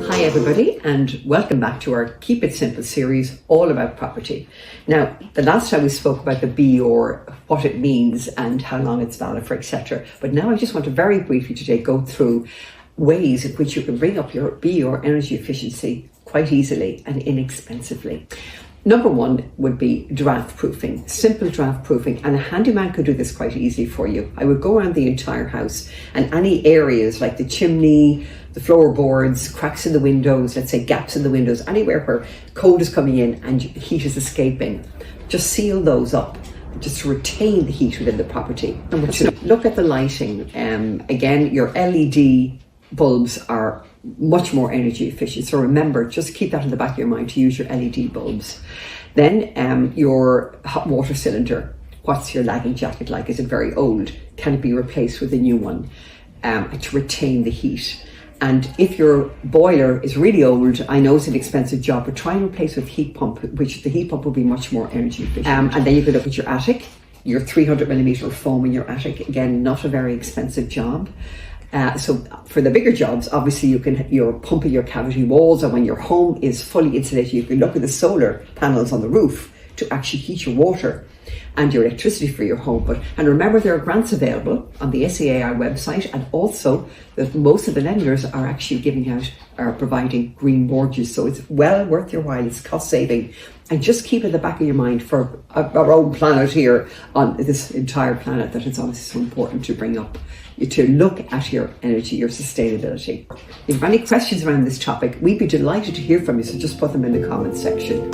Hi everybody, and welcome back to our Keep It Simple series all about property. Now, the last time we spoke about the BER, what it means and how long it's valid for, etc. But now I just want to very briefly today go through ways in which you can bring up your BER energy efficiency quite easily and inexpensively. Number one would be draught-proofing, simple draught-proofing, and a handyman could do this quite easily for you. I would go around the entire house and any areas like the chimney, the floorboards, cracks in the windows, let's say gaps in the windows, anywhere where cold is coming in and heat is escaping, just seal those up just to retain the heat within the property. Number two, look at the lighting. Again, your LED bulbs are much more energy efficient. So remember, just keep that in the back of your mind to use your LED bulbs. Then your hot water cylinder. What's your lagging jacket like? Is it very old? Can it be replaced with a new one to retain the heat? And if your boiler is really old, I know it's an expensive job, but try and replace with heat pump, which the heat pump will be much more energy efficient. And then you can look at your attic, your 300mm foam in your attic. Again, not a very expensive job. So for the bigger jobs, obviously you're pumping your cavity walls, and when your home is fully insulated, you can look at the solar panels on the roof to actually heat your water and your electricity for your home. And remember, there are grants available on the SEAI website, and also that most of the lenders are actually providing green mortgages. So it's well worth your while. It's cost saving. And just keep in the back of your mind for our own planet here, on this entire planet, that it's obviously so important to bring up, to look at your energy, your sustainability. If you have any questions around this topic, we'd be delighted to hear from you, so just put them in the comments section.